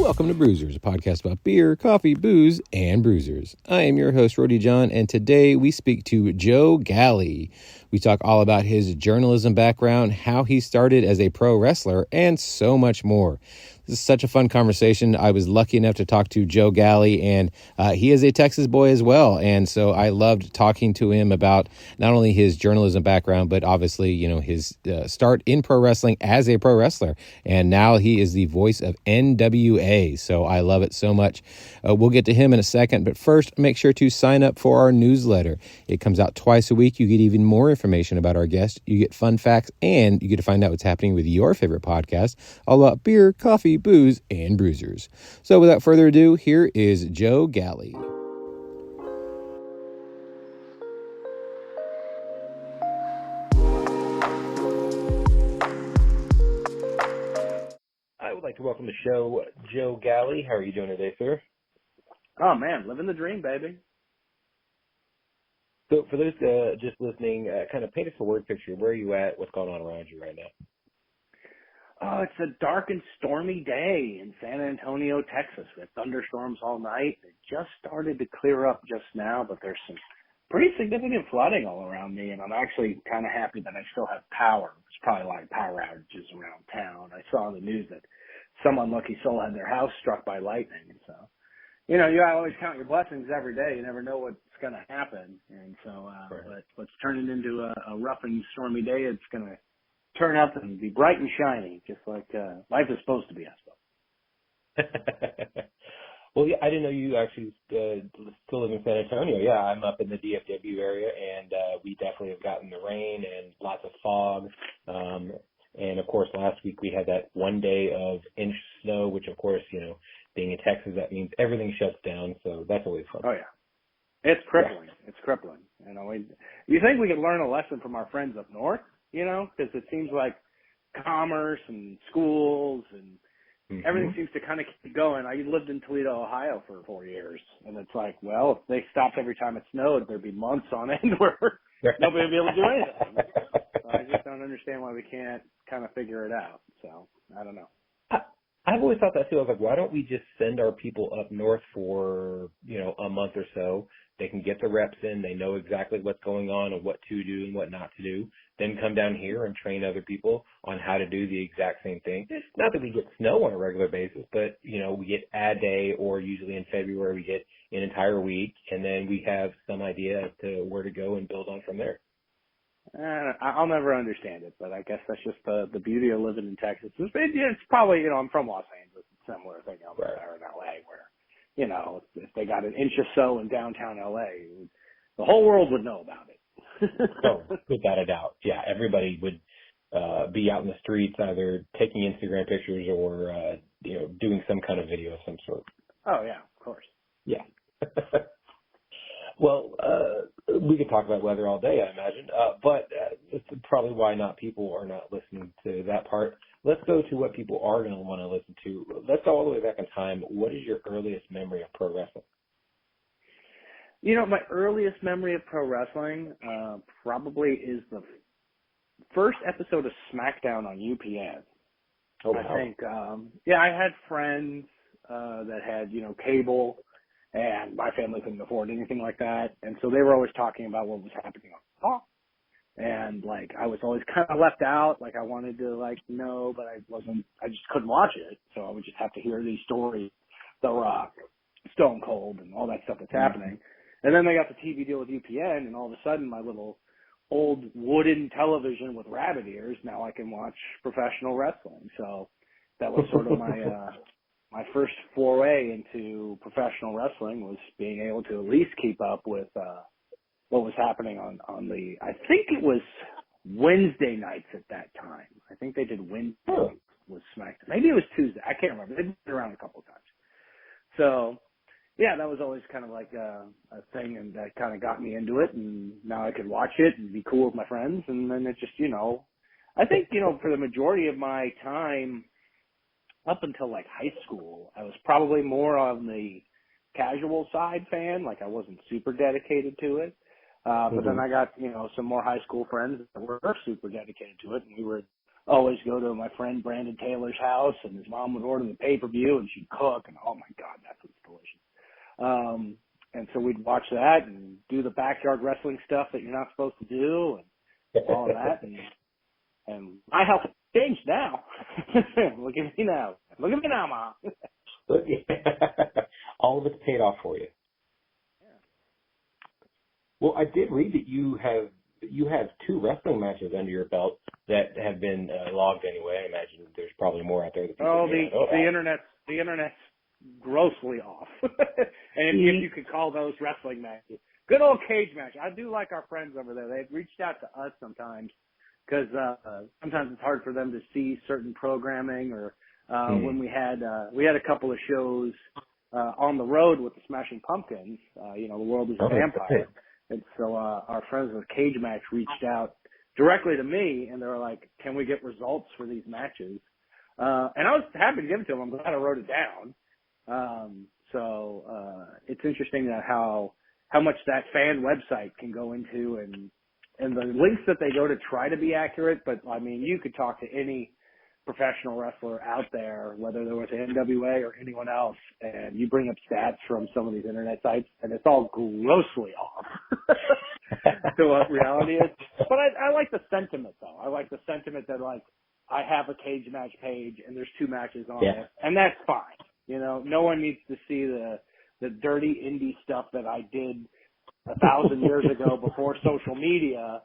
Welcome to Brewsers, a podcast about beer, coffee, booze, and bruisers. I am your host, Rody John, and today we speak to Joe Galli. We talk all about his journalism background, how he started as a pro wrestler, and so much more. This is such a fun conversation. I was lucky enough to talk to Joe Galli, and he is a Texas boy as well. And so I loved talking to him about not only his journalism background, but obviously, you know, his start in pro wrestling as a pro wrestler. And now he is the voice of NWA. So I love it so much. We'll get to him in a second. But first, make sure to sign up for our newsletter. It comes out twice a week. You get even more information about our guests. You get fun facts, and you get to find out what's happening with your favorite podcast, all about beer, coffee, booze, and bruisers. So without further ado, here is Joe Galli. I would like to welcome to the show Joe Galli. How are you doing today, sir? Oh, man, living the dream, baby. So for those just listening, kind of paint us a word picture. Where are you at? What's going on around you right now? Oh, it's a dark and stormy day in San Antonio, Texas. We had thunderstorms all night. It just started to clear up just now, but there's some pretty significant flooding all around me, and I'm actually kind of happy that I still have power. There's probably a lot of power outages around town. I saw on the news that some unlucky soul had their house struck by lightning, and so, you know, you always count your blessings every day. You never know what's going to happen, and so but what's turning into a rough and stormy day, it's going to turn out and be bright and shiny, just like life is supposed to be, I suppose. Well, yeah, I didn't know you actually still live in San Antonio. Yeah, I'm up in the DFW area, and we definitely have gotten the rain and lots of fog. And, of course, last week we had that one day of inch snow, which, of course, you know, being in Texas, that means everything shuts down, so that's always fun. Oh, yeah. It's crippling. Yeah. It's crippling. You know, you think we could learn a lesson from our friends up north, you know, because it seems like commerce and schools and everything seems to kind of keep going. I lived in Toledo, Ohio for 4 years, and it's like, well, if they stopped every time it snowed, there'd be months on end where nobody would be able to do anything. So I just don't understand why we can't kind of figure it out. So I don't know. I've always thought that too. I was like, why don't we just send our people up north for, you know, a month or so? They can get the reps in. They know exactly what's going on and what to do and what not to do. Then come down here and train other people on how to do the exact same thing. Not that we get snow on a regular basis, but, you know, we get a day, or usually in February we get an entire week, and then we have some idea as to where to go and build on from there. I'll never understand it, but I guess that's just the beauty of living in Texas. It's probably, you know, I'm from Los Angeles. It's a similar thing over there in LA, where, you know, if they got an inch or so in downtown LA, the whole world would know about it. Oh, without a doubt. Yeah, everybody would be out in the streets either taking Instagram pictures or, you know, doing some kind of video of some sort. Oh, yeah, of course. Yeah. Well, we could talk about weather all day, I imagine, but it's probably why people are not listening to that part. Let's go to what people are going to want to listen to. Let's go all the way back in time. What is your earliest memory of pro wrestling? You know, my earliest memory of pro wrestling probably is the first episode of SmackDown on UPN. Oh, wow. I think, I had friends that had, you know, cable, and my family couldn't afford anything like that. And so they were always talking about what was happening on top. And, like, I was always kind of left out. Like, I wanted to, like, know, but I just couldn't watch it. So I would just have to hear these stories, The Rock, Stone Cold, and all that stuff that's happening. And then they got the TV deal with UPN, and all of a sudden my little old wooden television with rabbit ears, now I can watch professional wrestling. So that was sort of my first foray into professional wrestling, was being able to at least keep up with what was happening on the, I think it was Wednesday nights at that time. I think they did Wednesday with SmackDown. Maybe it was Tuesday. I can't remember. They've been around a couple of times. So, yeah, that was always kind of like a thing, and that kind of got me into it, and now I could watch it and be cool with my friends, and then it just, you know, I think, you know, for the majority of my time up until like high school, I was probably more on the casual side fan. Like, I wasn't super dedicated to it. But then I got, you know, some more high school friends that were super dedicated to it, and we were always go to my friend Brandon Taylor's house, and his mom would order the pay-per-view, and she'd cook, and oh my God, that was delicious. And so we'd watch that and do the backyard wrestling stuff that you're not supposed to do, and all of that. And my health has changed now. Look at me now. Look at me now, Mom. All of it's paid off for you. Yeah. Well, I did read that you have 2 wrestling matches under your belt that have been logged anyway. I imagine there's probably more out there that people the internet's grossly off. And if you could call those wrestling matches. Good old cage match. I do like our friends over there. They've reached out to us sometimes because sometimes it's hard for them to see certain programming or when we had a couple of shows on the road with the Smashing Pumpkins, The World is a Vampire. And so our friends with Cage Match reached out directly to me, and they were like, can we get results for these matches? And I was happy to give it to them. I'm glad I wrote it down. So it's interesting that how much that fan website can go into and the links that they go to try to be accurate. But, I mean, you could talk to any professional wrestler out there, whether they're with the NWA or anyone else, and you bring up stats from some of these internet sites, and it's all grossly off to what reality is. But I like the sentiment, though. I like the sentiment that, like, I have a cage match page, and there's 2 matches on it, and that's fine. No one needs to see the dirty indie stuff that I did 1,000 years ago before social media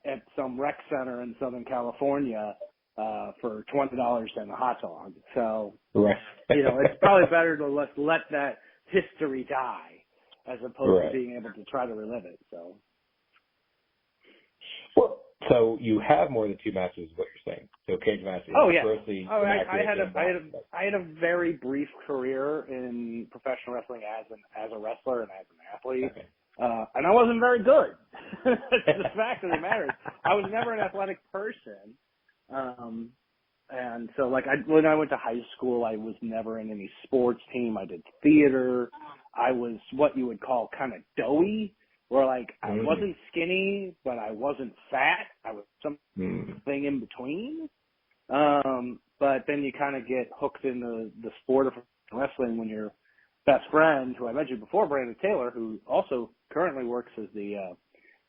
at some rec center in Southern California for $20 and a hot dog. So, it's probably better to let that history die as opposed to being able to try to relive it. So. Well, so you have more than 2 matches, is what you're saying. So cage matches. Oh yeah. I had a very brief career in professional wrestling as a wrestler and as an athlete, and I wasn't very good. That's the fact of the matter. I was never an athletic person, and so when I went to high school, I was never in any sports team. I did theater. I was what you would call kind of doughy. Where I wasn't skinny, but I wasn't fat. I was something in between. But then you kind of get hooked in the sport of wrestling when your best friend, who I mentioned before, Brandon Taylor, who also currently works as the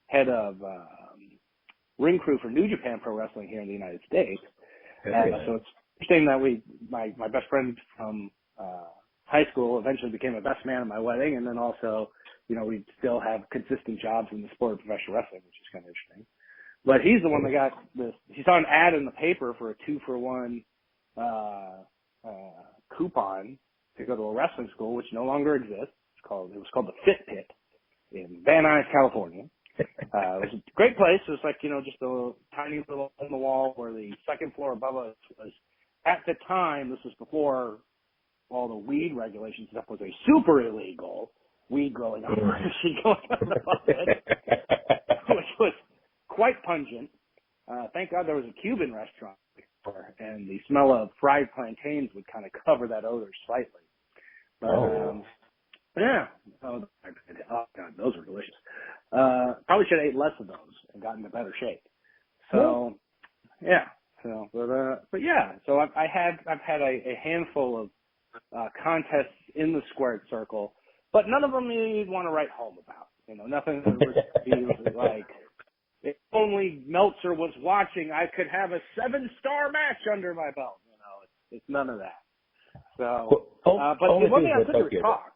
head of ring crew for New Japan Pro Wrestling here in the United States. So it's interesting that my best friend from high school eventually became a best man at my wedding, and then also we still have consistent jobs in the sport of professional wrestling, which is kind of interesting. But he's the one that got this. He saw an ad in the paper for a 2-for-1 coupon to go to a wrestling school, which no longer exists. It was called the Fit Pit in Van Nuys, California. It was a great place. It was just a tiny little on the wall where the second floor above us was, at the time, this was before all the weed regulation stuff was a super illegal. Weed growing operation going on above it, which was quite pungent. Thank God there was a Cuban restaurant there, and the smell of fried plantains would kind of cover that odor slightly. But, yeah. Oh, God, those were delicious. Probably should have ate less of those and gotten into better shape. So, yeah. So, but yeah. So I've had a handful of contests in the squared circle. But none of them you'd want to write home about. Nothing that would be like, if only Meltzer was watching, I could have a 7-star match under my belt. It's none of that. So, but one thing I could do is talk.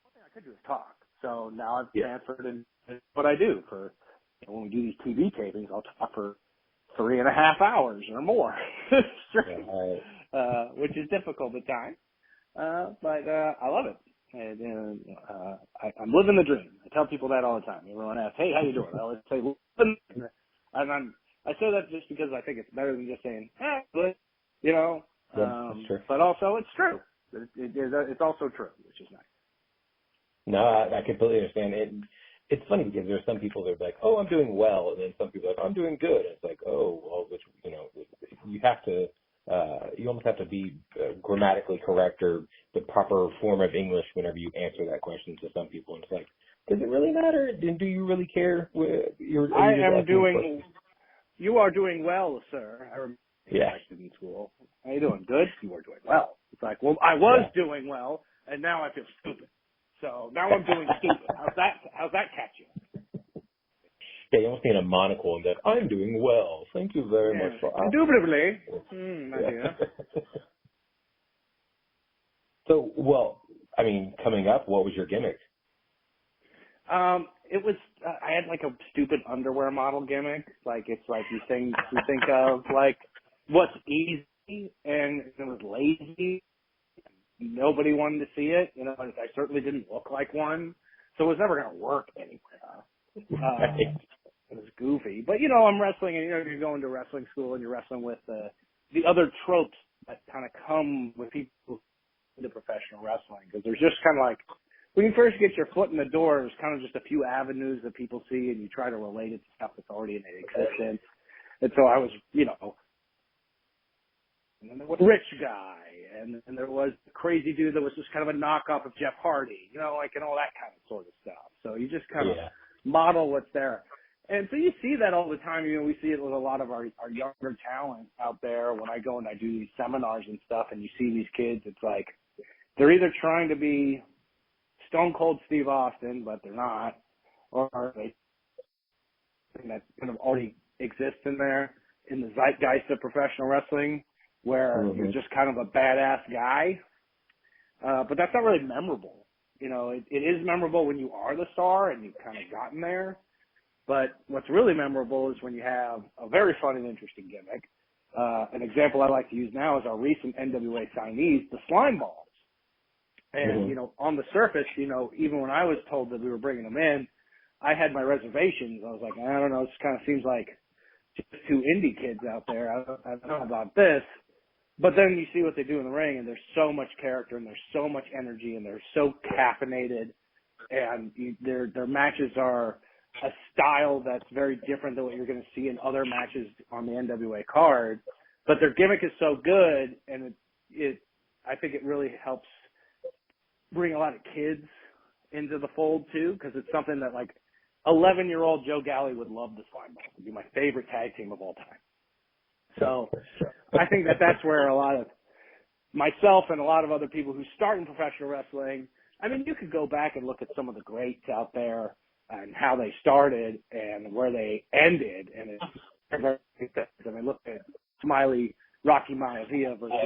One thing I could do is talk. So now I've transferred in what I do for, when we do these TV tapings, I'll talk for 3.5 hours or more straight, which is difficult at times. But I love it. And I'm living the dream. I tell people that all the time. Everyone asks, "Hey, how you doing?" I always say, and I say that just because I think it's better than just saying, good, that's true. But also it's true. It's also true, which is nice. No, I completely understand. It's funny because there are some people that are like, "Oh, I'm doing well," and then some people are like, "I'm doing good." And it's like, "Oh, well," which you have to. You almost have to be grammatically correct or the proper form of English whenever you answer that question to some people. And it's like, does it really matter? Do you really care? you are doing well, sir. I remember being elected in school. How you doing? Good? You are doing well. It's like, well, I was doing well, and now I feel stupid. So now I'm doing stupid. How's that catch you? Yeah, you almost need a monocle and that I'm doing well. Thank you very much for asking. Indubitably. My dear. So, well, I mean, coming up, what was your gimmick? It was, I had like a stupid underwear model gimmick. Like, it's like you think of like what's easy, and it was lazy. Nobody wanted to see it. You know, I certainly didn't look like one. So it was never going to work anywhere. It was goofy. But, you know, I'm wrestling, and, you know, you're going to wrestling school and you're wrestling with the other tropes that kind of come with people into professional wrestling. Because there's just kind of like, when you first get your foot in the door, there's kind of just a few avenues that people see, and you try to relate it to stuff that's already in existence. And so I was, you know, and then there was a rich guy, and there was the crazy dude that was just kind of a knockoff of Jeff Hardy, you know, like, and all that kind of sort of stuff. So you just kind of model what's there. And so you see that all the time. You know, we see it with a lot of our younger talent out there. When I go and I do these seminars and stuff, and you see these kids, it's like they're either trying to be Stone Cold Steve Austin, but they're not, or they that kind of already exists in there in the zeitgeist of professional wrestling, where you're just kind of a badass guy. But that's not really memorable. You know, it is memorable when you are the star and you've kind of gotten there. But what's really memorable is when you have a very fun and interesting gimmick. An example I like to use now is our recent NWA signees, the Slime Balls. And, you know, on the surface, you know, even when I was told that we were bringing them in, I had my reservations. I was like, I don't know, this kind of seems like just two indie kids out there. I don't know about this. But then you see what they do in the ring, and there's so much character, and there's so much energy, and they're so caffeinated, and their matches are a style that's very different than what you're going to see in other matches on the NWA card. But their gimmick is so good, and I think it really helps bring a lot of kids into the fold too, because it's something that like 11-year-old Joe Galli would love. The Slime Balls. It'd be my favorite tag team of all time. So I think that's where a lot of myself and a lot of other people who start in professional wrestling, I mean, you could go back and look at some of the greats out there and how they started and where they ended. And it's very, I mean, look at Smiley Rocky Maivia versus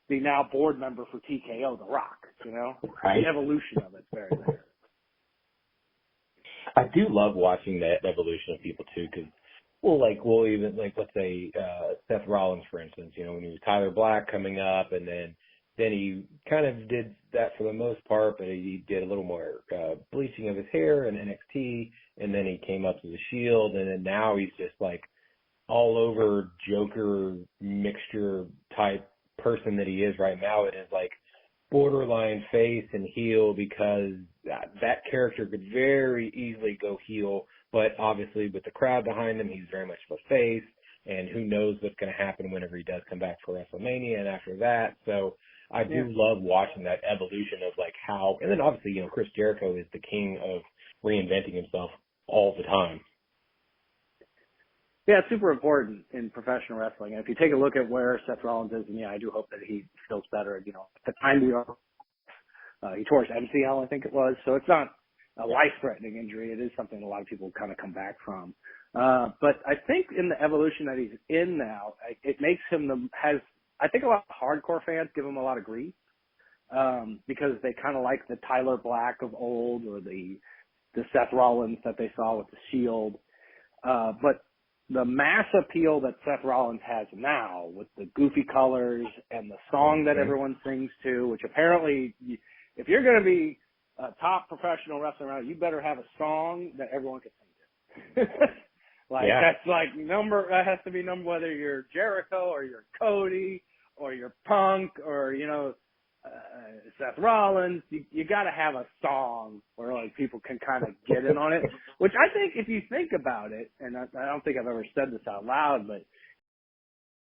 the now board member for TKO, The Rock, you know? Right. The evolution of it's very there. I do love watching that evolution of people too, because we'll even let's say Seth Rollins, for instance, you know, when he was Tyler Black coming up, and then he kind of did that for the most part, but he did a little more bleaching of his hair in NXT, and then he came up to the Shield, and then now he's just like all over Joker mixture type person that he is right now. It is like borderline face and heel, because that character could very easily go heel, but obviously with the crowd behind him, he's very much of a face, and who knows what's going to happen whenever he does come back for WrestleMania and after that. So I do love watching that evolution of like how, and then obviously, you know, Chris Jericho is the king of reinventing himself all the time. Yeah, it's super important in professional wrestling. And if you take a look at where Seth Rollins is, and I do hope that he feels better. You know, at the time he tore his MCL, I think it was. So it's not a life-threatening injury. It is something a lot of people kind of come back from. But I think in the evolution that he's in now, it makes him I think a lot of hardcore fans give him a lot of grief, because they kind of like the Tyler Black of old, or the Seth Rollins that they saw with the Shield. But the mass appeal that Seth Rollins has now, with the goofy colors and the song that everyone sings to, which apparently, if you're going to be a top professional wrestler, you better have a song that everyone can sing to. That's like that has to be number, whether you're Jericho or you're Cody or you're Punk or, you know, Seth Rollins, you got to have a song where like people can kind of get in on it, which I think if you think about it, and I don't think I've ever said this out loud, but